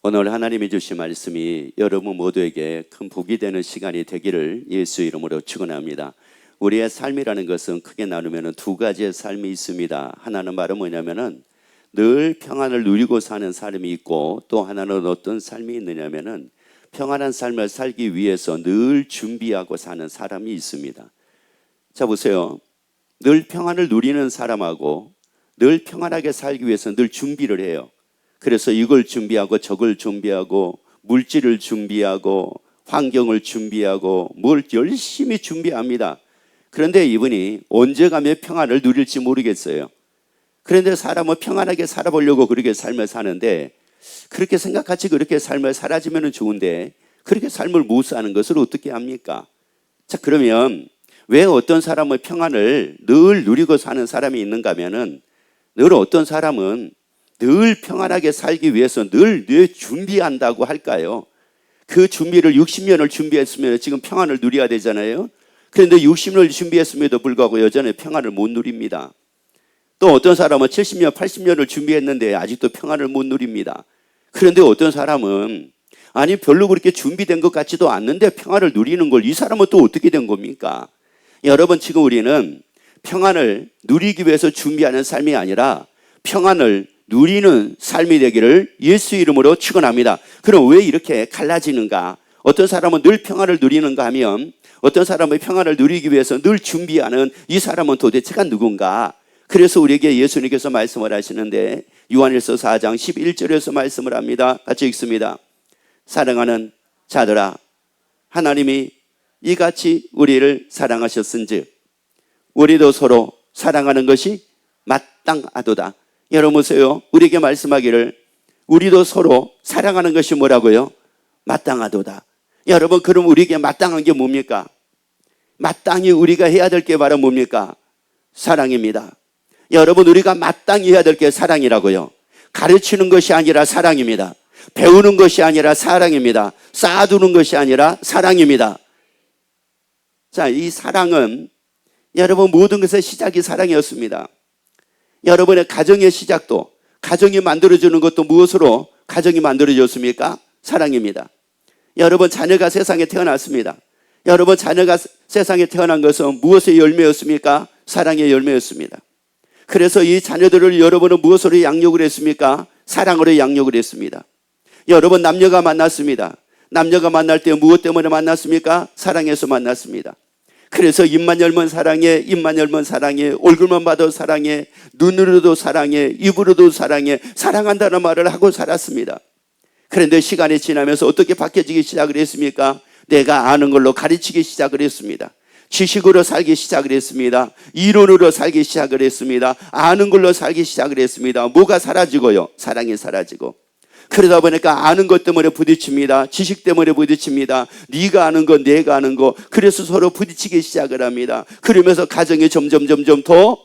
오늘 하나님이 주신 말씀이 여러분 모두에게 큰 복이 되는 시간이 되기를 예수 이름으로 축원합니다. 우리의 삶이라는 것은 크게 나누면 두 가지의 삶이 있습니다. 하나는 바로 뭐냐면은 늘 평안을 누리고 사는 삶이 있고, 또 하나는 어떤 삶이 있느냐면은 평안한 삶을 살기 위해서 늘 준비하고 사는 사람이 있습니다. 자, 보세요. 늘 평안을 누리는 사람하고 늘 평안하게 살기 위해서 늘 준비를 해요. 그래서 이걸 준비하고 저걸 준비하고 물질을 준비하고 환경을 준비하고 뭘 열심히 준비합니다. 그런데 이분이 언제 가면 평안을 누릴지 모르겠어요. 그런데 사람은 평안하게 살아보려고 그렇게 삶을 사는데, 그렇게 생각하지 그렇게 삶을 살아지면 좋은데 그렇게 삶을 못 사는 것을 어떻게 합니까? 자, 그러면 왜 어떤 사람은 평안을 늘 누리고 사는 사람이 있는가 하면은, 늘 어떤 사람은 늘 평안하게 살기 위해서 늘 준비한다고 할까요? 그 준비를 60년을 준비했으면 지금 평안을 누려야 되잖아요. 그런데 60년을 준비했음에도 불구하고 여전히 평안을 못 누립니다. 또 어떤 사람은 70년, 80년을 준비했는데 아직도 평안을 못 누립니다. 그런데 어떤 사람은 아니 별로 그렇게 준비된 것 같지도 않는데 평안을 누리는 걸, 이 사람은 또 어떻게 된 겁니까? 여러분, 지금 우리는 평안을 누리기 위해서 준비하는 삶이 아니라 평안을 누리는 삶이 되기를 예수 이름으로 축원합니다. 그럼 왜 이렇게 갈라지는가? 어떤 사람은 늘 평안을 누리는가 하면, 어떤 사람은 평안을 누리기 위해서 늘 준비하는 이 사람은 도대체가 누군가? 그래서 우리에게 예수님께서 말씀을 하시는데, 요한일서 4장 11절에서 말씀을 합니다. 같이 읽습니다. 사랑하는 자들아, 하나님이 이같이 우리를 사랑하셨은즉 우리도 서로 사랑하는 것이 마땅하도다. 여러분 보세요. 우리에게 말씀하기를 우리도 서로 사랑하는 것이 뭐라고요? 마땅하도다. 여러분, 그럼 우리에게 마땅한 게 뭡니까? 마땅히 우리가 해야 될 게 바로 뭡니까? 사랑입니다. 여러분, 우리가 마땅히 해야 될 게 사랑이라고요. 가르치는 것이 아니라 사랑입니다. 배우는 것이 아니라 사랑입니다. 쌓아두는 것이 아니라 사랑입니다. 자, 이 사랑은 여러분 모든 것의 시작이 사랑이었습니다. 여러분의 가정의 시작도, 가정이 만들어주는 것도 무엇으로 가정이 만들어졌습니까? 사랑입니다. 여러분, 자녀가 세상에 태어났습니다. 여러분, 자녀가 세상에 태어난 것은 무엇의 열매였습니까? 사랑의 열매였습니다. 그래서 이 자녀들을 여러분은 무엇으로 양육을 했습니까? 사랑으로 양육을 했습니다. 여러분, 남녀가 만났습니다. 남녀가 만날 때 무엇 때문에 만났습니까? 사랑해서 만났습니다. 그래서 입만 열면 사랑해, 입만 열면 사랑해, 얼굴만 봐도 사랑해, 눈으로도 사랑해, 입으로도 사랑해, 사랑한다는 말을 하고 살았습니다. 그런데 시간이 지나면서 어떻게 바뀌어지기 시작을 했습니까? 내가 아는 걸로 가르치기 시작을 했습니다. 지식으로 살기 시작을 했습니다. 이론으로 살기 시작을 했습니다. 아는 걸로 살기 시작을 했습니다. 뭐가 사라지고요? 사랑이 사라지고. 그러다 보니까 아는 것 때문에 부딪힙니다. 지식 때문에 부딪힙니다. 네가 아는 거, 내가 아는 거. 그래서 서로 부딪히기 시작을 합니다. 그러면서 가정이 점점 더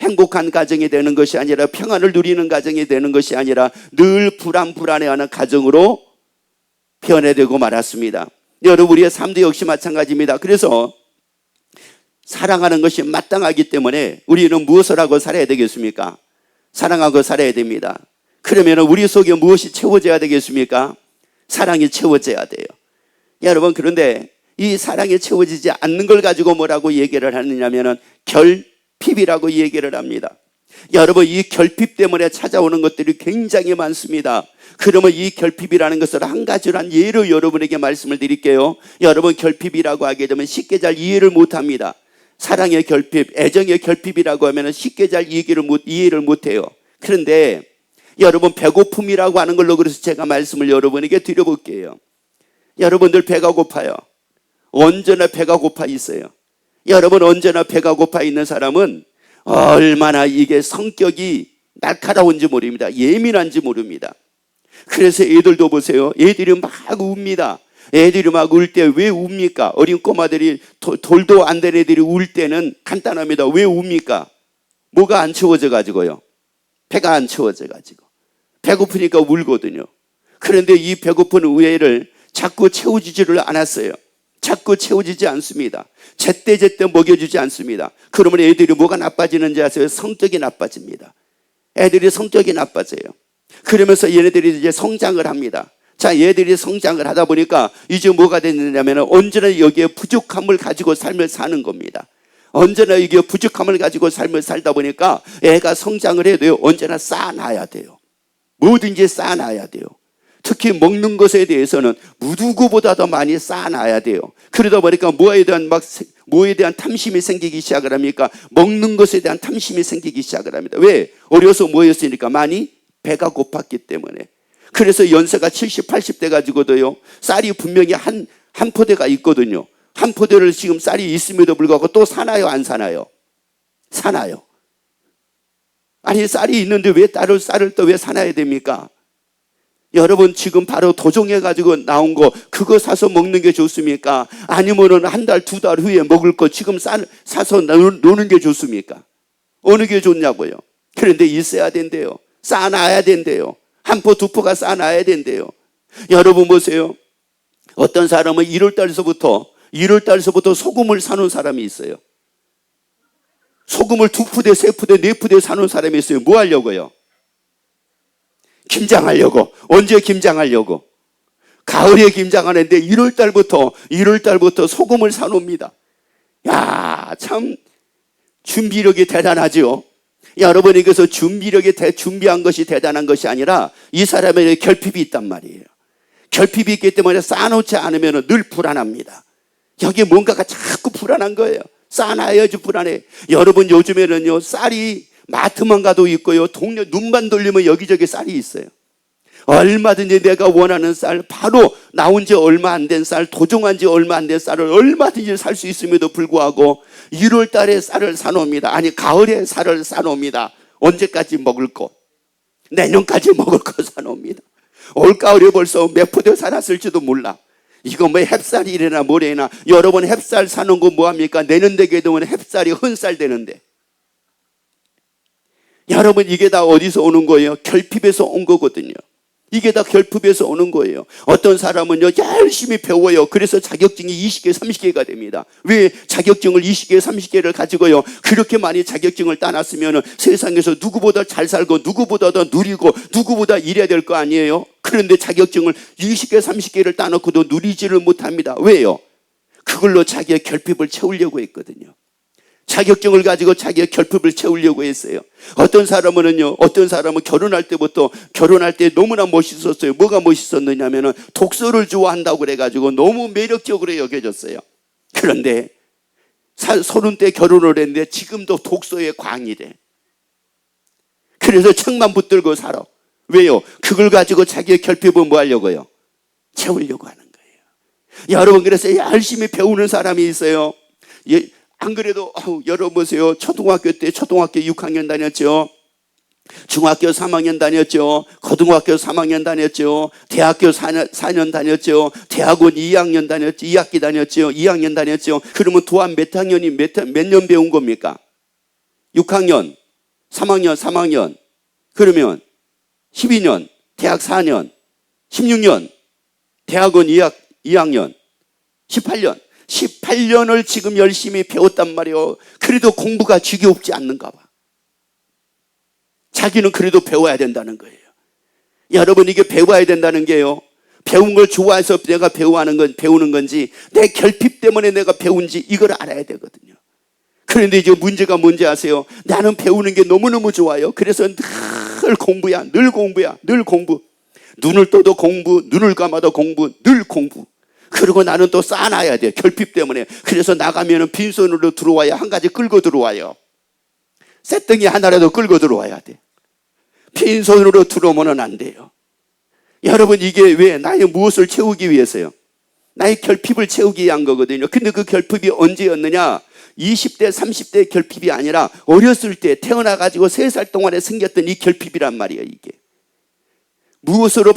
행복한 가정이 되는 것이 아니라, 평안을 누리는 가정이 되는 것이 아니라 늘 불안해하는 가정으로 변해되고 말았습니다. 여러분, 우리의 삶도 역시 마찬가지입니다. 그래서 사랑하는 것이 마땅하기 때문에 우리는 무엇을 하고 살아야 되겠습니까? 사랑하고 살아야 됩니다. 그러면 우리 속에 무엇이 채워져야 되겠습니까? 사랑이 채워져야 돼요. 여러분, 그런데 이 사랑이 채워지지 않는 걸 가지고 뭐라고 얘기를 하느냐면 결핍이라고 얘기를 합니다. 여러분, 이 결핍 때문에 찾아오는 것들이 굉장히 많습니다. 그러면 이 결핍이라는 것을 한 가지로 한 예로 여러분에게 말씀을 드릴게요. 여러분, 결핍이라고 하게 되면 쉽게 잘 이해를 못합니다. 사랑의 결핍, 애정의 결핍이라고 하면 쉽게 잘 이해를 못해요. 그런데 여러분, 배고픔이라고 하는 걸로, 그래서 제가 말씀을 여러분에게 드려볼게요. 여러분들 배가 고파요. 언제나 배가 고파 있어요. 여러분, 언제나 배가 고파 있는 사람은 얼마나 이게 성격이 날카로운지 모릅니다. 예민한지 모릅니다. 그래서 애들도 보세요. 애들이 막 웁니다. 애들이 막 울 때 왜 웁니까? 어린 꼬마들이, 돌도 안 된 애들이 울 때는 간단합니다. 왜 웁니까? 뭐가 안 채워져 가지고요. 배가 안 채워져 가지고. 배고프니까 울거든요. 그런데 이 배고픈 우애를 자꾸 채워주지를 않았어요. 자꾸 채워지지 않습니다. 제때제때 먹여주지 않습니다. 그러면 애들이 뭐가 나빠지는지 아세요? 성격이 나빠집니다. 애들이 성격이 나빠져요. 그러면서 얘네들이 이제 성장을 합니다. 자, 얘들이 성장을 하다 보니까 이제 뭐가 됐느냐면 언제나 여기에 부족함을 가지고 삶을 사는 겁니다. 언제나 이게 부족함을 가지고 삶을 살다 보니까 애가 성장을 해도요, 언제나 쌓아놔야 돼요. 뭐든지 쌓아놔야 돼요. 특히 먹는 것에 대해서는 누구보다 더 많이 쌓아놔야 돼요. 그러다 보니까 뭐에 대한 탐심이 생기기 시작을 합니까? 먹는 것에 대한 탐심이 생기기 시작을 합니다. 왜? 어려서 뭐였으니까 많이 배가 고팠기 때문에. 그래서 연세가 70, 80대 가지고도요, 쌀이 분명히 한 포대가 있거든요. 한 포대를 지금 쌀이 있음에도 불구하고 또 사나요, 안 사나요? 사나요. 아니, 쌀이 있는데 왜 쌀을 또 왜 사놔야 됩니까? 여러분, 지금 바로 도종해가지고 나온 거 그거 사서 먹는 게 좋습니까? 아니면은 한 달, 두 달 후에 먹을 거 지금 사서 노는 게 좋습니까? 어느 게 좋냐고요? 그런데 있어야 된대요. 쌓아놔야 된대요. 한 포, 두 포가 쌓아놔야 된대요. 여러분 보세요. 어떤 사람은 1월 달서부터 소금을 사놓은 사람이 있어요. 소금을 2푸대, 3푸대, 4푸대 사놓은 사람이 있어요. 뭐 하려고요? 김장하려고. 언제 김장하려고? 가을에 김장하는데 1월 달부터 소금을 사놓습니다. 야, 참 준비력이 대단하죠. 여러분에게서 준비한 것이 대단한 것이 아니라 이 사람에게 결핍이 있단 말이에요. 결핍이 있기 때문에 쌓아놓지 않으면 늘 불안합니다. 여기에 뭔가가 자꾸 불안한 거예요. 쌓아놔야지 불안해. 여러분, 요즘에는요, 쌀이 마트만 가도 있고요, 동네 눈만 돌리면 여기저기 쌀이 있어요. 얼마든지 내가 원하는 쌀, 바로 나온 지 얼마 안 된 쌀, 도종한 지 얼마 안 된 쌀을 얼마든지 살 수 있음에도 불구하고 1월 달에 쌀을 사놓습니다. 아니, 가을에 쌀을 사놓습니다. 언제까지 먹을 거? 내년까지 먹을 거 사놓습니다. 올가을에 벌써 몇 포대 사놨을지도 몰라. 이거 뭐 햅쌀이래나 뭐래나. 여러분, 햅쌀 사놓은 거 뭐합니까? 내년 되게 되면 햅쌀이 헌쌀 되는데. 여러분, 이게 다 어디서 오는 거예요? 결핍에서 온 거거든요. 이게 다 결핍에서 오는 거예요. 어떤 사람은요, 열심히 배워요. 그래서 자격증이 20개, 30개가 됩니다. 왜 자격증을 20개, 30개를 가지고요, 그렇게 많이 자격증을 따놨으면 세상에서 누구보다 잘 살고 누구보다 더 누리고 누구보다 이래야 될 거 아니에요? 그런데 자격증을 20개, 30개를 따놓고도 누리지를 못합니다. 왜요? 그걸로 자기의 결핍을 채우려고 했거든요. 자격증을 가지고 자기의 결핍을 채우려고 했어요. 어떤 사람은 결혼할 때 너무나 멋있었어요. 뭐가 멋있었느냐면은 독서를 좋아한다고 그래가지고 너무 매력적으로 여겨졌어요. 그런데 30대 결혼을 했는데 지금도 독서에 광이래. 그래서 책만 붙들고 살아. 왜요? 그걸 가지고 자기의 결핍을 뭐 하려고요? 채우려고 하는 거예요. 여러분, 그래서 열심히 배우는 사람이 있어요. 안 그래도 여러분 보세요. 초등학교 6학년 다녔죠. 중학교 3학년 다녔죠. 고등학교 3학년 다녔죠. 대학교 4년 다녔죠. 대학원 2학년 다녔죠. 2학기 다녔죠. 2학년 다녔죠. 그러면 도합 몇 년 배운 겁니까? 6학년, 3학년, 3학년. 그러면 12년, 대학 4년, 16년, 대학원 2학년, 18년을 지금 열심히 배웠단 말이에요. 그래도 공부가 지겹지 않는가 봐. 자기는 그래도 배워야 된다는 거예요. 여러분, 이게 배워야 된다는 게요, 배운 걸 좋아해서 내가 배우는 건지 내 결핍 때문에 내가 배운지 이걸 알아야 되거든요. 그런데 이제 문제가 뭔지 아세요? 나는 배우는 게 너무너무 좋아요. 그래서 늘 공부야. 눈을 떠도 공부, 눈을 감아도 공부, 늘 공부. 그리고 나는 또 쌓아놔야 돼. 결핍 때문에. 그래서 나가면은 빈손으로 들어와야 한 가지 끌고 들어와요. 쇳덩이 하나라도 끌고 들어와야 돼. 빈손으로 들어오면 안 돼요. 여러분, 이게 왜? 나의 무엇을 채우기 위해서요? 나의 결핍을 채우기 위한 거거든요. 근데 그 결핍이 언제였느냐? 20대, 30대 결핍이 아니라 어렸을 때 태어나가지고 3살 동안에 생겼던 이 결핍이란 말이에요, 이게. 무엇으로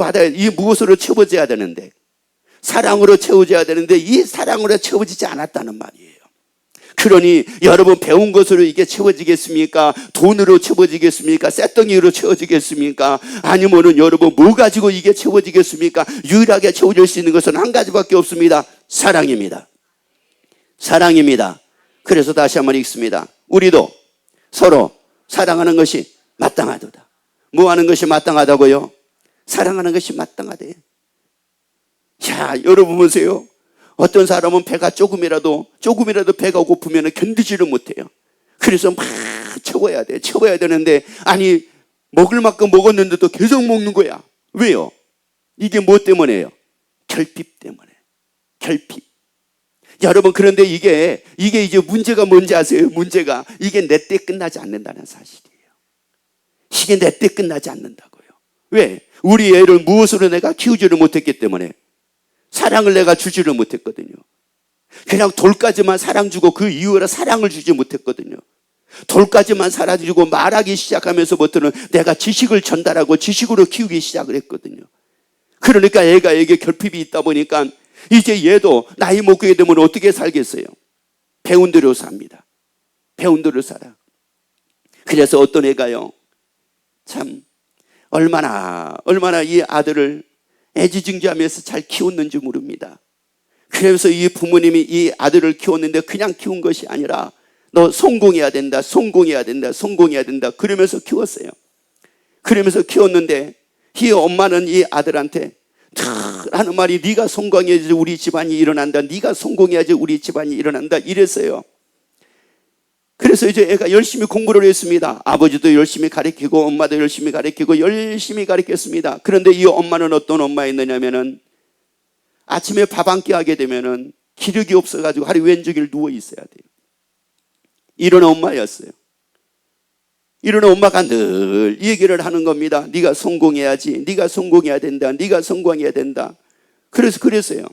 무엇으로 채워져야 되는데. 사랑으로 채워져야 되는데 이 사랑으로 채워지지 않았다는 말이에요. 그러니 여러분, 배운 것으로 이게 채워지겠습니까? 돈으로 채워지겠습니까? 쇳덩이로 채워지겠습니까? 아니면은 여러분, 뭐 가지고 이게 채워지겠습니까? 유일하게 채워질 수 있는 것은 한 가지밖에 없습니다. 사랑입니다. 사랑입니다. 그래서 다시 한번 읽습니다. 우리도 서로 사랑하는 것이 마땅하도다. 뭐 하는 것이 마땅하다고요? 사랑하는 것이 마땅하대요. 자, 여러분 보세요. 어떤 사람은 배가 조금이라도 배가 고프면 견디지를 못해요. 그래서 막 채워야 돼. 채워야 되는데, 아니, 먹을 만큼 먹었는데도 계속 먹는 거야. 왜요? 이게 뭐 때문에요? 결핍 때문에. 결핍. 여러분, 그런데 이게 이제 문제가 뭔지 아세요? 문제가 이게 내 때 끝나지 않는다는 사실이에요. 이게 내 때 끝나지 않는다고요. 왜? 우리 애를 무엇으로 내가 키우지를 못했기 때문에, 사랑을 내가 주지를 못했거든요. 그냥 돌까지만 사랑 주고 그 이후로 사랑을 주지 못했거든요. 돌까지만 살아주고 말하기 시작하면서부터는 내가 지식을 전달하고 지식으로 키우기 시작을 했거든요. 그러니까 애가 결핍이 있다 보니까 이제 얘도 나이 먹게 되면 어떻게 살겠어요? 배운 대로 삽니다. 배운 대로 살아. 그래서 어떤 애가요, 참 얼마나 이 아들을 애지중지하면서 잘 키웠는지 모릅니다. 그래서 이 부모님이 이 아들을 키웠는데 그냥 키운 것이 아니라 너 성공해야 된다, 성공해야 된다, 성공해야 된다 그러면서 키웠어요. 그러면서 키웠는데 이 엄마는 이 아들한테 하는 말이, 네가 성공해야지 우리 집안이 일어난다, 네가 성공해야지 우리 집안이 일어난다 이랬어요. 그래서 이제 애가 열심히 공부를 했습니다. 아버지도 열심히 가르치고 엄마도 열심히 가르치고 열심히 가르쳤습니다. 그런데 이 엄마는 어떤 엄마였느냐면은 아침에 밥 한 끼 하게 되면은 기력이 없어가지고 하루 왼쪽일 누워 있어야 돼요. 이런 엄마였어요. 이런 엄마가 늘 이 얘기를 하는 겁니다. 네가 성공해야지, 네가 성공해야 된다, 네가 성공해야 된다. 그랬어요.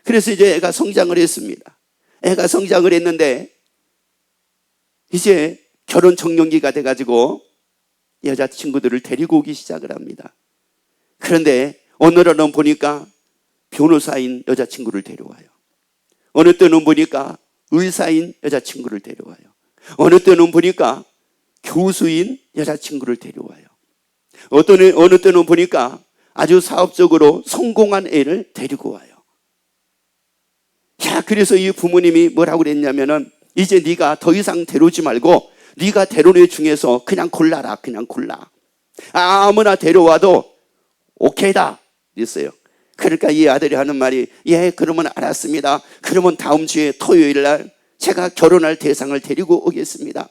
그래서 이제 애가 성장을 했습니다. 애가 성장을 했는데 이제 결혼 적령기가 돼가지고 여자친구들을 데리고 오기 시작을 합니다. 그런데 어느 날은 보니까 변호사인 여자친구를 데려와요. 어느 때는 보니까 의사인 여자친구를 데려와요. 어느 때는 보니까 교수인 여자친구를 데려와요. 어느 때는 보니까 아주 사업적으로 성공한 애를 데리고 와요. 야, 그래서 이 부모님이 뭐라고 그랬냐면은, 이제 네가 더 이상 데려오지 말고 네가 데려온 애 중에서 그냥 골라라. 그냥 골라. 아무나 데려와도 오케이다 그랬어요. 그러니까 이 아들이 하는 말이, 예, 그러면 알았습니다. 그러면 다음 주에 토요일 날 제가 결혼할 대상을 데리고 오겠습니다.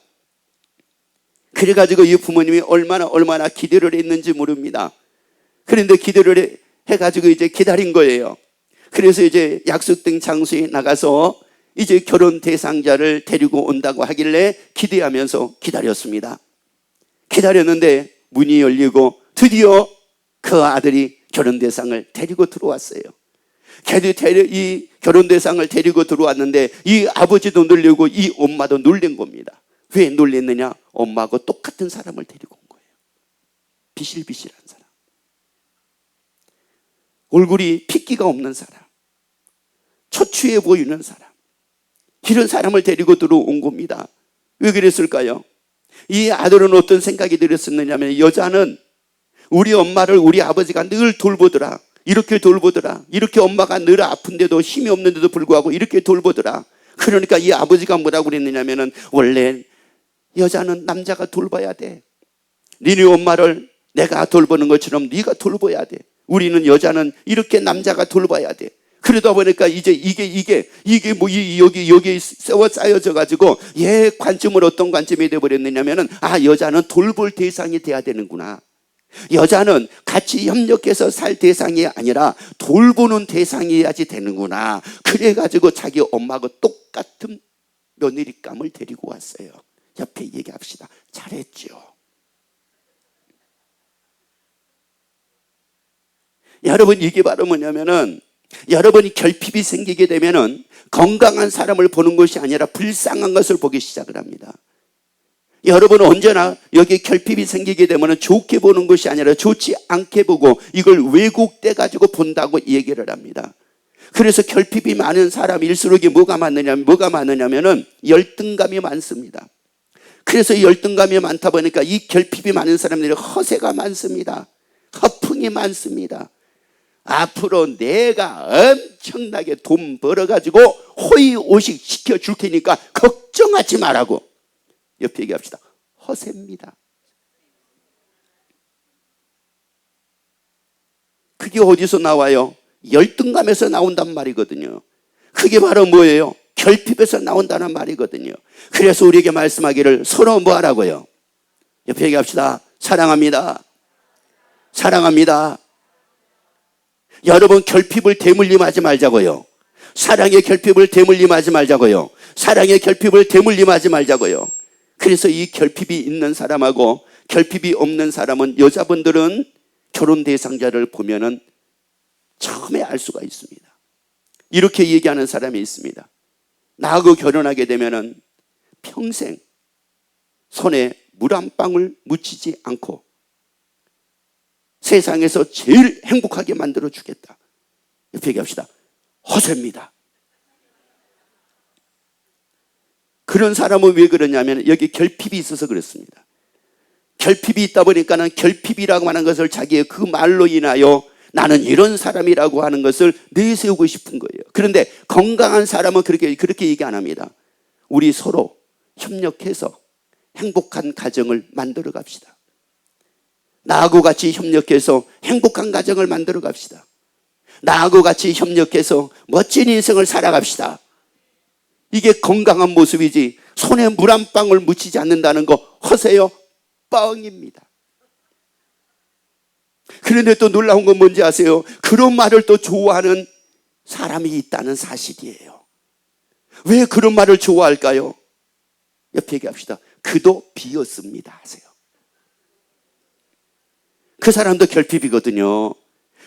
그래가지고 이 부모님이 얼마나 기대를 했는지 모릅니다. 그런데 기대를 해가지고 이제 기다린 거예요. 그래서 이제 약속된 장소에 나가서 이제 결혼 대상자를 데리고 온다고 하길래 기대하면서 기다렸습니다. 기다렸는데 문이 열리고 드디어 그 아들이 결혼 대상을 데리고 들어왔어요. 이 결혼 대상을 데리고 들어왔는데 이 아버지도 놀리고 이 엄마도 놀란 겁니다. 왜 놀랬느냐? 엄마하고 똑같은 사람을 데리고 온 거예요. 비실비실한 사람, 얼굴이 핏기가 없는 사람, 초췌해 보이는 사람, 이런 사람을 데리고 들어온 겁니다. 왜 그랬을까요? 이 아들은 어떤 생각이 들었었느냐면, 여자는 우리 엄마를 우리 아버지가 늘 돌보더라. 이렇게 돌보더라. 이렇게 엄마가 늘 아픈데도 힘이 없는데도 불구하고 이렇게 돌보더라. 그러니까 이 아버지가 뭐라고 그랬느냐면은, 원래 여자는 남자가 돌봐야 돼. 니네 엄마를 내가 돌보는 것처럼 네가 돌봐야 돼. 우리는 여자는 이렇게 남자가 돌봐야 돼. 그러다 보니까 이제 이게 뭐 여기 쌓여져 가지고 얘 관점을 어떤 관점이 돼 버렸느냐면은, 여자는 돌볼 대상이 돼야 되는구나. 여자는 같이 협력해서 살 대상이 아니라 돌보는 대상이어야지 되는구나. 그래가지고 자기 엄마하고 똑같은 며느리감을 데리고 왔어요. 옆에 얘기합시다. 잘했죠. 여러분, 이게 바로 뭐냐면은, 여러분이 결핍이 생기게 되면은 건강한 사람을 보는 것이 아니라 불쌍한 것을 보기 시작을 합니다. 여러분은 언제나 여기 결핍이 생기게 되면 좋게 보는 것이 아니라 좋지 않게 보고 이걸 왜곡돼 가지고 본다고 얘기를 합니다. 그래서 결핍이 많은 사람일수록 뭐가 많느냐면은 열등감이 많습니다. 그래서 열등감이 많다 보니까 이 결핍이 많은 사람들이 허세가 많습니다. 허풍이 많습니다. 앞으로 내가 엄청나게 돈 벌어가지고 호의호식 시켜줄 테니까 걱정하지 말라고. 옆에 얘기합시다. 허세입니다. 그게 어디서 나와요? 열등감에서 나온단 말이거든요. 그게 바로 뭐예요? 결핍에서 나온다는 말이거든요. 그래서 우리에게 말씀하기를 서로 뭐 하라고요? 옆에 얘기합시다. 사랑합니다. 사랑합니다. 여러분, 결핍을 대물림하지 말자고요. 사랑의 결핍을 대물림하지 말자고요. 사랑의 결핍을 대물림하지 말자고요. 그래서 이 결핍이 있는 사람하고 결핍이 없는 사람은, 여자분들은 결혼 대상자를 보면은 처음에 알 수가 있습니다. 이렇게 얘기하는 사람이 있습니다. 나하고 결혼하게 되면은 평생 손에 물 한 방울 묻히지 않고 세상에서 제일 행복하게 만들어 주겠다. 옆에 얘기합시다. 허세입니다. 그런 사람은 왜 그러냐면 여기 결핍이 있어서 그렇습니다. 결핍이 있다 보니까는 결핍이라고 하는 것을 자기의 그 말로 인하여 나는 이런 사람이라고 하는 것을 내세우고 싶은 거예요. 그런데 건강한 사람은 그렇게 얘기 안 합니다. 우리 서로 협력해서 행복한 가정을 만들어 갑시다. 나하고 같이 협력해서 행복한 가정을 만들어 갑시다. 나하고 같이 협력해서 멋진 인생을 살아갑시다. 이게 건강한 모습이지, 손에 물 한 방울 묻히지 않는다는 거 허세요? 뻥입니다. 그런데 또 놀라운 건 뭔지 아세요? 그런 말을 또 좋아하는 사람이 있다는 사실이에요. 왜 그런 말을 좋아할까요? 옆에 얘기합시다. 그도 비었습니다 하세요. 그 사람도 결핍이거든요.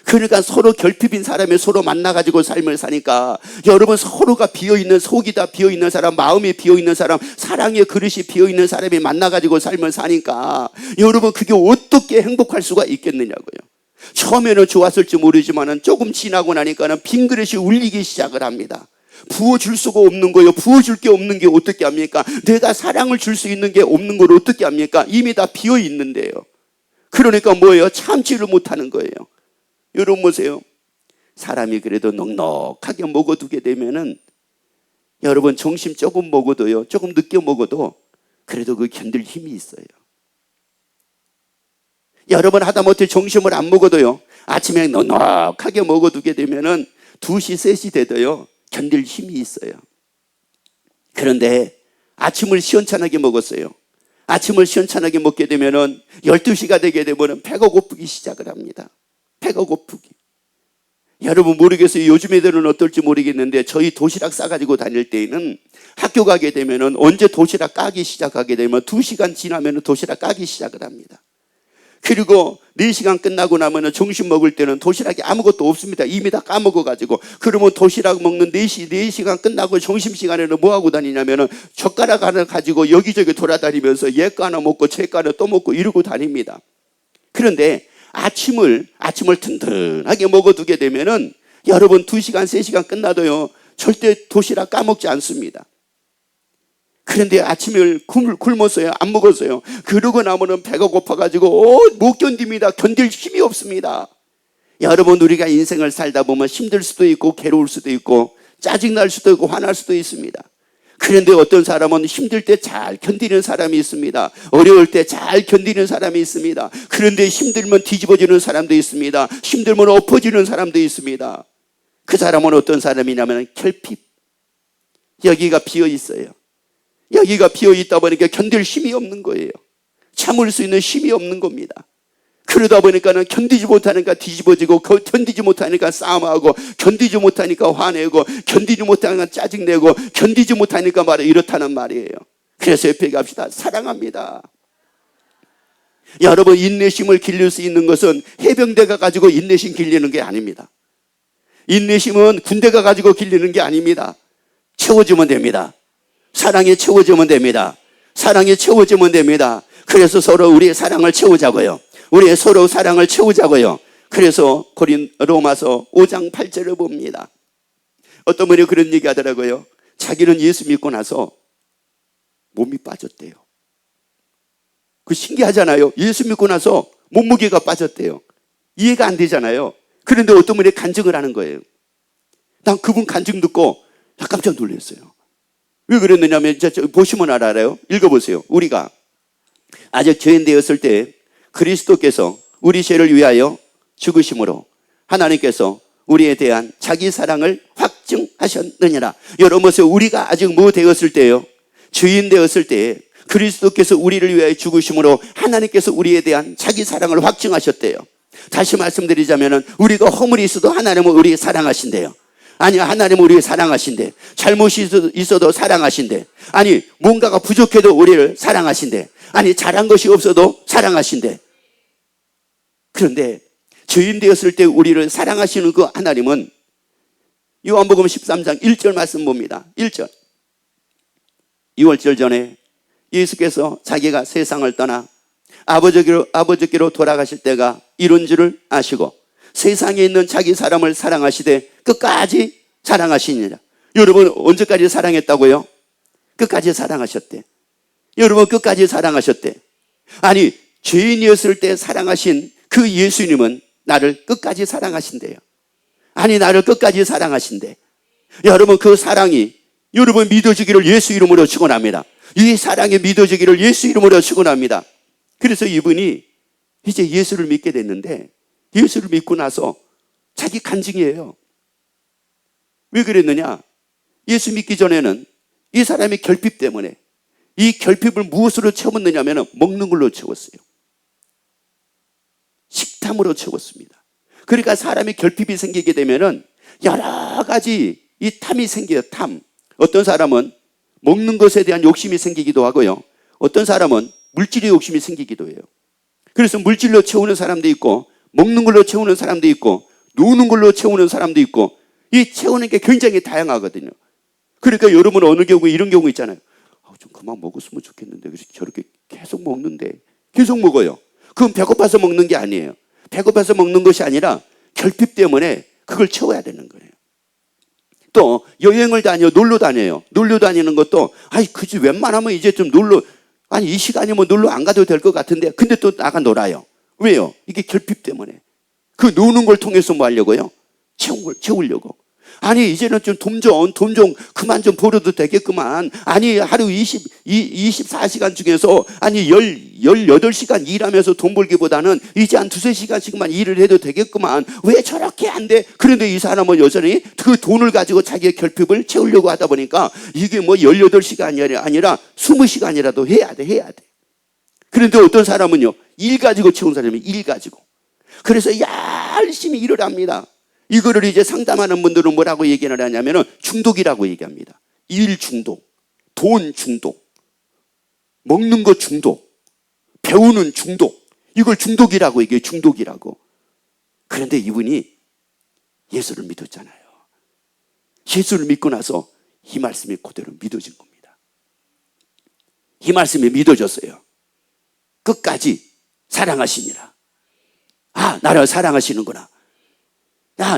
그러니까 서로 결핍인 사람이 서로 만나가지고 삶을 사니까, 여러분, 서로가 비어있는, 속이 다 비어있는 사람, 마음이 비어있는 사람, 사랑의 그릇이 비어있는 사람이 만나가지고 삶을 사니까 여러분, 그게 어떻게 행복할 수가 있겠느냐고요. 처음에는 좋았을지 모르지만은 조금 지나고 나니까는 빈 그릇이 울리기 시작을 합니다. 부어줄 수가 없는 거예요. 부어줄 게 없는 게 어떻게 합니까? 내가 사랑을 줄 수 있는 게 없는 걸 어떻게 합니까? 이미 다 비어 있는데요. 그러니까 뭐예요? 참지를 못하는 거예요. 여러분 보세요. 사람이 그래도 넉넉하게 먹어두게 되면은, 여러분, 점심 조금 먹어도요, 조금 늦게 먹어도 그래도 그 견딜 힘이 있어요. 여러분, 하다못해 점심을 안 먹어도요, 아침에 넉넉하게 먹어두게 되면은 2시, 3시 돼도요 견딜 힘이 있어요. 그런데 아침을 시원찮게 먹었어요. 아침을 시원찮게 먹게 되면은 12시가 되게 되면은 배가 고프기 시작을 합니다. 배가 고프기. 여러분 모르겠어요. 요즘 애들은 어떨지 모르겠는데, 저희 도시락 싸가지고 다닐 때에는 학교 가게 되면은 언제 도시락 까기 시작하게 되면 2시간 지나면은 도시락 까기 시작을 합니다. 그리고 4시간 끝나고 나면은 점심 먹을 때는 도시락이 아무것도 없습니다. 이미 다 까먹어가지고. 그러면 도시락 먹는 4시간 끝나고 점심시간에는 뭐 하고 다니냐면은 젓가락 하나 가지고 여기저기 돌아다니면서 얘 거 하나 먹고 쟤 거 하나 또 먹고 이러고 다닙니다. 그런데 아침을 든든하게 먹어두게 되면은, 여러분, 2시간, 3시간 끝나도요 절대 도시락 까먹지 않습니다. 그런데 아침을 굶었어요? 안 먹었어요? 그러고 나면은 배가 고파가지고 못 견딥니다. 견딜 힘이 없습니다. 여러분, 우리가 인생을 살다 보면 힘들 수도 있고 괴로울 수도 있고 짜증날 수도 있고 화날 수도 있습니다. 그런데 어떤 사람은 힘들 때 잘 견디는 사람이 있습니다. 어려울 때 잘 견디는 사람이 있습니다. 그런데 힘들면 뒤집어지는 사람도 있습니다. 힘들면 엎어지는 사람도 있습니다. 그 사람은 어떤 사람이냐면 결핍. 여기가 비어 있어요. 여기가 비어 있다 보니까 견딜 힘이 없는 거예요. 참을 수 있는 힘이 없는 겁니다. 그러다 보니까는 견디지 못하니까 뒤집어지고, 견디지 못하니까 싸움하고, 견디지 못하니까 화내고, 견디지 못하니까 짜증내고, 견디지 못하니까 말이 이렇다는 말이에요. 그래서 옆에 갑시다. 사랑합니다. 여러분, 인내심을 길릴 수 있는 것은 해병대가 가지고 인내심 길리는 게 아닙니다. 인내심은 군대가 가지고 길리는 게 아닙니다. 채워주면 됩니다. 사랑에 채워주면 됩니다. 사랑에 채워주면 됩니다. 그래서 서로 우리의 사랑을 채우자고요. 우리 서로 사랑을 채우자고요. 그래서 로마서 5장 8절을 봅니다. 어떤 분이 그런 얘기 하더라고요. 자기는 예수 믿고 나서 몸이 빠졌대요. 그 신기하잖아요. 예수 믿고 나서 몸무게가 빠졌대요. 이해가 안 되잖아요. 그런데 어떤 분이 간증을 하는 거예요. 난 그분 간증 듣고 깜짝 놀랐어요. 왜 그랬느냐면, 보시면 알아요. 읽어보세요. 우리가 아직 죄인 되었을 때 그리스도께서 우리 죄를 위하여 죽으심으로 하나님께서 우리에 대한 자기 사랑을 확증하셨느니라. 여러분, 우리가 아직 뭐 되었을 때요? 죄인 되었을 때에 그리스도께서 우리를 위하여 죽으심으로 하나님께서 우리에 대한 자기 사랑을 확증하셨대요. 다시 말씀드리자면 우리가 허물이 있어도 하나님은 우리를 사랑하신대요. 아니, 하나님은 우리를 사랑하신대. 잘못이 있어도 사랑하신대. 아니, 뭔가가 부족해도 우리를 사랑하신대. 아니, 잘한 것이 없어도 사랑하신대. 그런데 죄인 되었을 때 우리를 사랑하시는 그 하나님은 요한복음 13장 1절 말씀 봅니다. 1절. 6월절 전에 예수께서 자기가 세상을 떠나 아버지께로 돌아가실 때가 이룬 줄을 아시고 세상에 있는 자기 사람을 사랑하시되 끝까지 사랑하시니라. 여러분, 언제까지 사랑했다고요? 끝까지 사랑하셨대. 여러분, 끝까지 사랑하셨대. 아니, 죄인이었을 때 사랑하신 그 예수님은 나를 끝까지 사랑하신대요. 아니, 나를 끝까지 사랑하신대. 여러분, 그 사랑이 여러분 믿어지기를 예수 이름으로 축원합니다. 이 사랑이 믿어지기를 예수 이름으로 축원합니다. 그래서 이분이 이제 예수를 믿게 됐는데 예수를 믿고 나서 자기 간증이에요. 왜 그랬느냐? 예수 믿기 전에는 이 사람의 결핍 때문에 이 결핍을 무엇으로 채웠느냐 하면 먹는 걸로 채웠어요. 식탐으로 채웠습니다. 그러니까 사람이 결핍이 생기게 되면은 여러 가지 이 탐이 생겨요. 탐. 어떤 사람은 먹는 것에 대한 욕심이 생기기도 하고요. 어떤 사람은 물질의 욕심이 생기기도 해요. 그래서 물질로 채우는 사람도 있고 먹는 걸로 채우는 사람도 있고 노는 걸로 채우는 사람도 있고 이 채우는 게 굉장히 다양하거든요. 그러니까 여러분 어느 경우에 이런 경우 있잖아요. 좀 그만 먹었으면 좋겠는데 그래서 저렇게 계속 먹는데 계속 먹어요. 그건 배고파서 먹는 게 아니에요. 배고파서 먹는 것이 아니라 결핍 때문에 그걸 채워야 되는 거예요. 또 여행을 다녀요. 놀러 다녀요. 놀러 다니는 것도 그지 웬만하면 이제 좀 놀러 이 시간이면 놀러 안 가도 될 것 같은데 근데 또 나가 놀아요. 왜요? 이게 결핍 때문에. 그 노는 걸 통해서 뭐 하려고요? 채우려고. 아니, 이제는 좀 돈 좀 그만 좀 벌어도 되겠구만. 아니, 하루 24시간 중에서 18시간 일하면서 돈 벌기보다는 이제 한 2-3시간씩만 일을 해도 되겠구만. 왜 저렇게 안 돼? 그런데 이 사람은 여전히 그 돈을 가지고 자기의 결핍을 채우려고 하다 보니까 이게 뭐 18시간이 아니라 20시간이라도 해야 돼. 그런데 어떤 사람은요, 일 가지고 채운 사람이 일 가지고. 그래서 열심히 일을 합니다. 이거를 이제 상담하는 분들은 뭐라고 얘기를 하냐면 중독이라고 얘기합니다. 일 중독, 돈 중독, 먹는 것 중독, 배우는 중독. 이걸 중독이라고 얘기해요. 중독이라고. 그런데 이분이 예수를 믿었잖아요. 예수를 믿고 나서 이 말씀이 그대로 믿어진 겁니다. 이 말씀이 믿어졌어요. 끝까지 사랑하시니라. 나를 사랑하시는구나.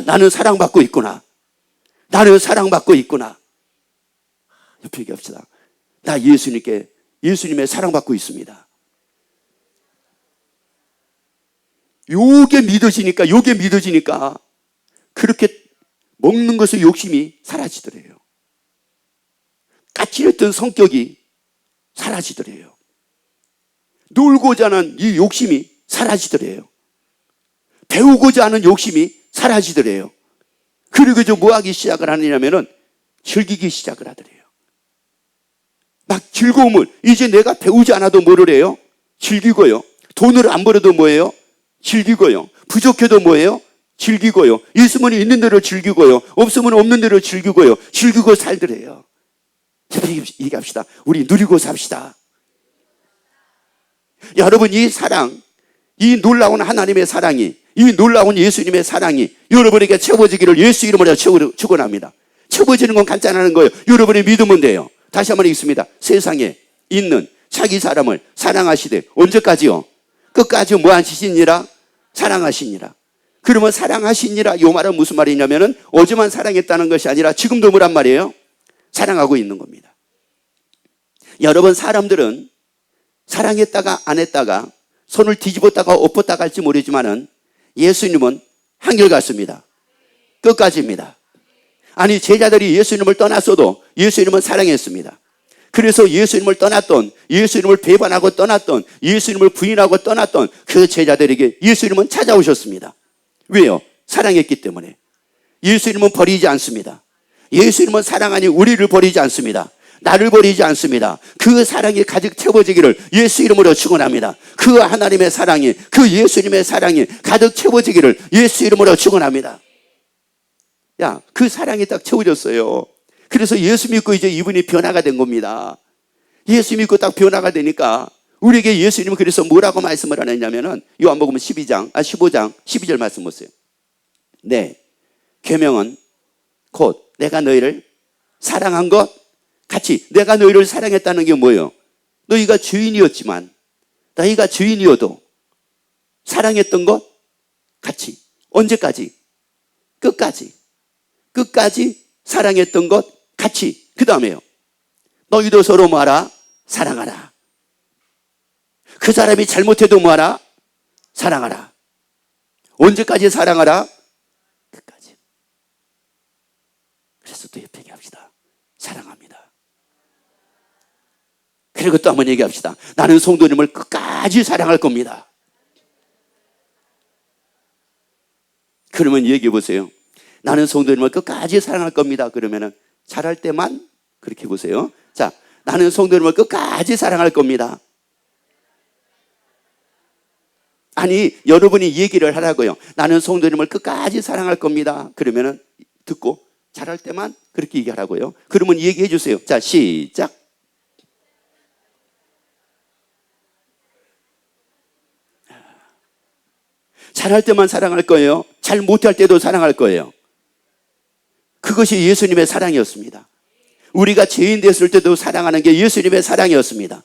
나는 사랑받고 있구나. 나는 사랑받고 있구나. 옆에 얘기합시다. 나 예수님의 사랑받고 있습니다. 요게 믿어지니까 그렇게 먹는 것의 욕심이 사라지더래요. 까칠했던 성격이 사라지더래요. 놀고자 하는 이 욕심이 사라지더래요. 배우고자 하는 욕심이 사라지더래요. 그리고 뭐 하기 시작을 하느냐면은 즐기기 시작을 하더래요. 막 즐거움을 이제 내가 배우지 않아도 뭐를 해요? 즐기고요. 돈을 안 벌어도 뭐예요? 즐기고요. 부족해도 뭐예요? 즐기고요. 있으면 있는 대로 즐기고요. 없으면 없는 대로 즐기고요. 즐기고 살더래요. 얘기합시다. 우리 누리고 삽시다. 여러분, 이 사랑, 이 놀라운 하나님의 사랑이, 이 놀라운 예수님의 사랑이 여러분에게 채워지기를 예수 이름으로 축원합니다. 채워지는 건 간단한 거예요. 여러분이 믿으면 돼요. 다시 한번 읽습니다. 세상에 있는 자기 사람을 사랑하시되 언제까지요? 끝까지 뭐 하시니라? 사랑하시니라. 그러면 사랑하시니라 이 말은 무슨 말이냐면은 어제만 사랑했다는 것이 아니라 지금도 뭐란 말이에요? 사랑하고 있는 겁니다. 여러분, 사람들은 사랑했다가 안 했다가 손을 뒤집었다가 엎었다가 할지 모르지만은 예수님은 한결같습니다. 끝까지입니다. 아니, 제자들이 예수님을 떠났어도 예수님은 사랑했습니다. 그래서 예수님을 떠났던, 예수님을 배반하고 떠났던, 예수님을 부인하고 떠났던 그 제자들에게 예수님은 찾아오셨습니다. 왜요? 사랑했기 때문에. 예수 이름은 버리지 않습니다. 예수 이름은 사랑하니 우리를 버리지 않습니다. 나를 버리지 않습니다. 그 사랑이 가득 채워지기를 예수 이름으로 축원합니다. 그 하나님의 사랑이, 그 예수님의 사랑이 가득 채워지기를 예수 이름으로 축원합니다. 야, 그 사랑이 딱 채워졌어요. 그래서 예수 믿고 이제 이분이 변화가 된 겁니다. 예수 믿고 딱 변화가 되니까 우리에게 예수님은 그래서 뭐라고 말씀을 하느냐면은 요한복음 15장 12절 말씀 보세요. 네, 계명은 곧 내가 너희를 사랑한 것 같이. 내가 너희를 사랑했다는 게 뭐예요? 너희가 죄인이었지만, 너희가 죄인이어도 사랑했던 것 같이. 언제까지? 끝까지 사랑했던 것 같이. 그 다음에요, 너희도 서로 뭐하라? 사랑하라. 그 사람이 잘못해도 뭐하라? 사랑하라. 언제까지 사랑하라? 끝까지. 그래서 또 옆에 얘기합시다. 사랑합니다. 그리고 또 한번 얘기합시다. 나는 성도님을 끝까지 사랑할 겁니다. 그러면 얘기해 보세요. 나는 성도님을 끝까지 사랑할 겁니다. 그러면은 잘할 때만 그렇게 보세요. 자, 나는 성도님을 끝까지 사랑할 겁니다. 아니, 여러분이 얘기를 하라고요. 나는 성도님을 끝까지 사랑할 겁니다. 그러면은 듣고 잘할 때만 그렇게 얘기하라고요. 그러면 얘기해 주세요. 자, 시작. 잘할 때만 사랑할 거예요. 잘 못할 때도 사랑할 거예요. 그것이 예수님의 사랑이었습니다. 우리가 죄인 됐을 때도 사랑하는 게 예수님의 사랑이었습니다.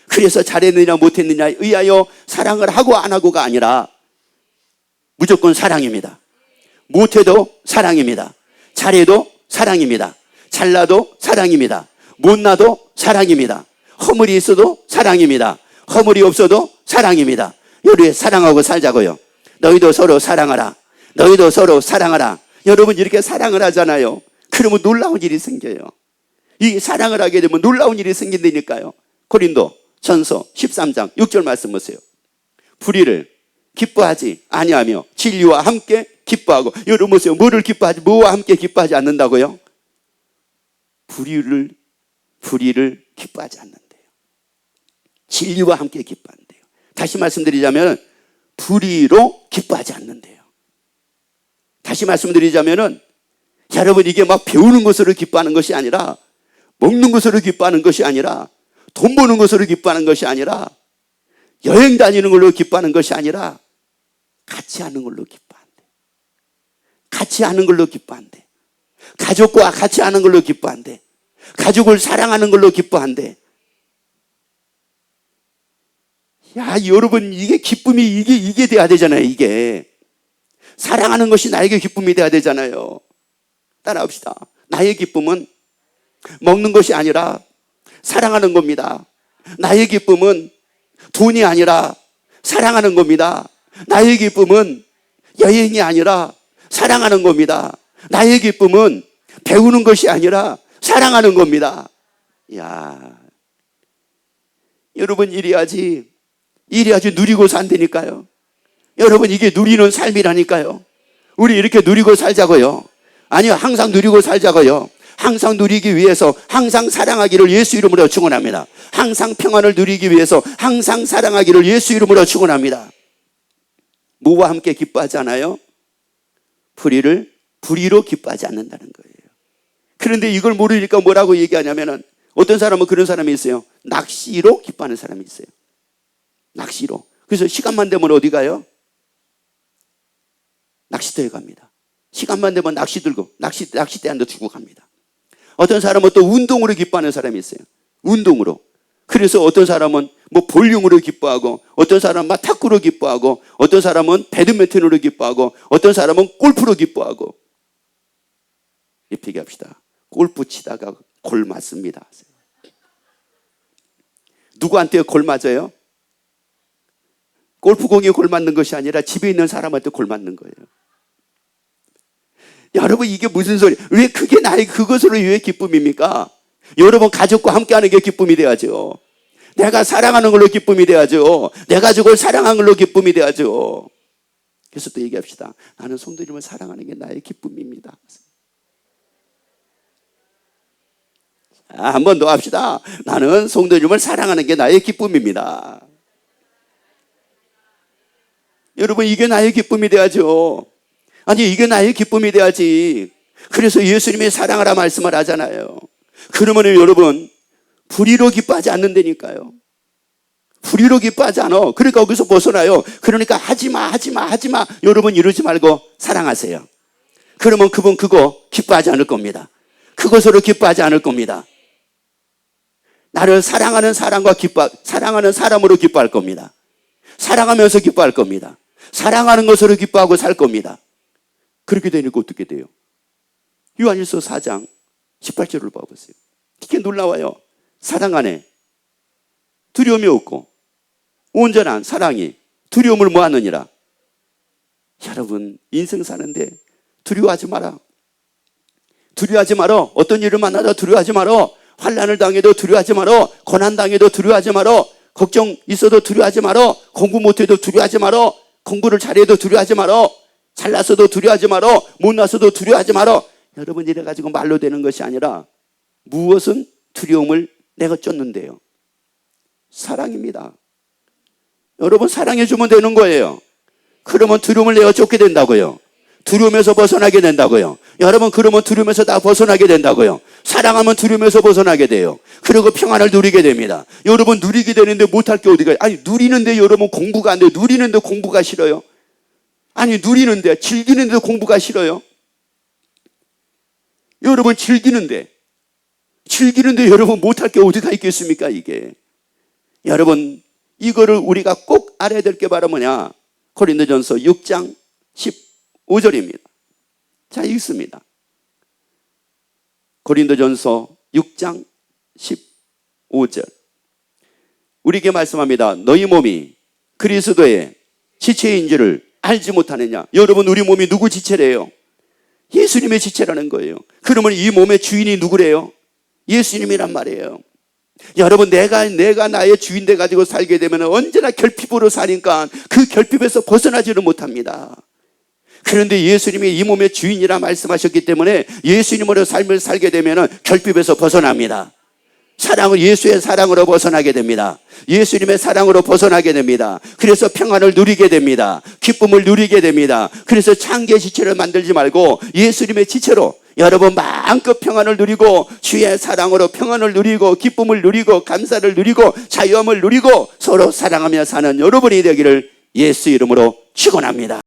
그래서 잘했느냐 못했느냐에 의하여 사랑을 하고 안 하고가 아니라 무조건 사랑입니다. 못해도 사랑입니다. 잘해도 사랑입니다. 잘나도 사랑입니다. 못나도 사랑입니다. 허물이 있어도 사랑입니다. 허물이 없어도 사랑입니다. 우리 사랑하고 살자고요. 너희도 서로 사랑하라. 너희도 서로 사랑하라. 여러분 이렇게 사랑을 하잖아요. 그러면 놀라운 일이 생겨요. 이 사랑을 하게 되면 놀라운 일이 생긴다니까요. 고린도 전서 13장 6절 말씀 보세요. 불의를 기뻐하지 아니하며 진리와 함께 기뻐하고. 여러분 보세요. 뭐를 기뻐하지? 뭐와 함께 기뻐하지 않는다고요? 불의를 기뻐하지 않는데요. 진리와 함께 기뻐한대요. 다시 말씀드리자면 불의로 기뻐하지 않는데요. 다시 말씀드리자면은 여러분 이게 막 배우는 것으로 기뻐하는 것이 아니라, 먹는 것으로 기뻐하는 것이 아니라, 돈 버는 것으로 기뻐하는 것이 아니라, 여행 다니는 걸로 기뻐하는 것이 아니라 같이 하는 걸로 기뻐한대. 같이 하는 걸로 기뻐한대. 가족과 같이 하는 걸로 기뻐한대. 가족을 사랑하는 걸로 기뻐한대. 야, 여러분 이게 기쁨이 이게 돼야 되잖아요. 이게 사랑하는 것이 나에게 기쁨이 돼야 되잖아요. 따라합시다. 나의 기쁨은 먹는 것이 아니라 사랑하는 겁니다. 나의 기쁨은 돈이 아니라 사랑하는 겁니다. 나의 기쁨은 여행이 아니라 사랑하는 겁니다. 나의 기쁨은 배우는 것이 아니라 사랑하는 겁니다. 야, 여러분 이래야지 누리고 산다니까요. 여러분 이게 누리는 삶이라니까요. 우리 이렇게 누리고 살자고요. 아니요, 항상 누리고 살자고요. 항상 누리기 위해서 항상 사랑하기를 예수 이름으로 축원합니다. 항상 평안을 누리기 위해서 항상 사랑하기를 예수 이름으로 축원합니다. 뭐와 함께 기뻐하지 않아요? 불의로 기뻐하지 않는다는 거예요. 그런데 이걸 모르니까 뭐라고 얘기하냐면은, 어떤 사람은 그런 사람이 있어요. 낚시로 기뻐하는 사람이 있어요. 낚시로. 그래서 시간만 되면 어디 가요? 낚시터에 갑니다. 시간만 되면 낚시 들고 낚시대 한대 두고 갑니다. 어떤 사람은 또 운동으로 기뻐하는 사람이 있어요. 운동으로. 그래서 어떤 사람은 뭐 볼링으로 기뻐하고, 어떤 사람은 막 탁구로 기뻐하고, 어떤 사람은 배드민턴으로 기뻐하고, 어떤 사람은 골프로 기뻐하고. 얘기합시다. 골프 치다가 골 맞습니다. 누구한테 골 맞아요? 골프공에 골 맞는 것이 아니라 집에 있는 사람한테 골 맞는 거예요. 여러분 이게 무슨 소리? 왜 그게 나의 그것으로 왜 기쁨입니까? 여러분 가족과 함께하는 게 기쁨이 돼야죠. 내가 사랑하는 걸로 기쁨이 돼야죠. 내 가족을 사랑하는 걸로 기쁨이 돼야죠. 그래서 또 얘기합시다. 나는 성도님을 사랑하는 게 나의 기쁨입니다. 한 번 더 합시다. 나는 성도님을 사랑하는 게 나의 기쁨입니다. 여러분, 이게 나의 기쁨이 돼야죠. 아니, 이게 나의 기쁨이 돼야지. 그래서 예수님이 사랑하라 말씀을 하잖아요. 그러면 여러분, 불의로 기뻐하지 않는다니까요. 불의로 기뻐하지 않아. 그러니까 거기서 벗어나요. 그러니까 하지마. 여러분, 이러지 말고 사랑하세요. 그러면 그분 그거 기뻐하지 않을 겁니다. 그것으로 기뻐하지 않을 겁니다. 나를 사랑하는 사랑하는 사람으로 기뻐할 겁니다. 사랑하면서 기뻐할 겁니다. 사랑하는 것으로 기뻐하고 살 겁니다. 그렇게 되니까 어떻게 돼요? 요한일서 4장 18절을 봐보세요. 이렇게 놀라워요. 사랑 안에 두려움이 없고 온전한 사랑이 두려움을 모았느니라. 여러분, 인생 사는데 두려워하지 마라. 두려워하지 마라. 어떤 일을 만나도 두려워하지 마라. 환난을 당해도 두려워하지 마라. 고난 당해도 두려워하지 마라. 걱정 있어도 두려워하지 마라. 공부 못해도 두려워하지 마라. 공부를 잘해도 두려워하지 마라. 잘났어도 두려워하지 마라. 못났어도 두려워하지 마라. 여러분, 이래가지고 말로 되는 것이 아니라 무엇은 두려움을 내가 쫓는데요? 사랑입니다. 여러분, 사랑해주면 되는 거예요. 그러면 두려움을 내가 쫓게 된다고요. 두려움에서 벗어나게 된다고요. 여러분, 그러면 두려움에서 다 벗어나게 된다고요. 사랑하면 두려움에서 벗어나게 돼요. 그리고 평안을 누리게 됩니다. 여러분, 누리게 되는데 못할 게 어디가? 아니, 누리는데 여러분 공부가 안 돼요. 누리는데 공부가 싫어요. 아니, 누리는데 즐기는데 공부가 싫어요. 여러분, 즐기는데 여러분 못할 게 어디가 있겠습니까? 이게 여러분, 이거를 우리가 꼭 알아야 될 게 바로 뭐냐? 고린도전서 6장 15절입니다. 자, 읽습니다. 고린도전서 6장 15절. 우리에게 말씀합니다. 너희 몸이 그리스도의 지체인 줄을 알지 못하느냐? 여러분, 우리 몸이 누구 지체래요? 예수님의 지체라는 거예요. 그러면 이 몸의 주인이 누구래요? 예수님이란 말이에요. 여러분, 내가 나의 주인 돼 가지고 살게 되면 언제나 결핍으로 사니까 그 결핍에서 벗어나지를 못합니다. 그런데 예수님이 이 몸의 주인이라 말씀하셨기 때문에 예수님으로 삶을 살게 되면 결핍에서 벗어납니다. 예수의 사랑으로 벗어나게 됩니다. 예수님의 사랑으로 벗어나게 됩니다. 그래서 평안을 누리게 됩니다. 기쁨을 누리게 됩니다. 그래서 창기의 지체를 만들지 말고 예수님의 지체로 여러분 마음껏 평안을 누리고 주의 사랑으로 평안을 누리고 기쁨을 누리고 감사를 누리고 자유함을 누리고 서로 사랑하며 사는 여러분이 되기를 예수 이름으로 축원합니다.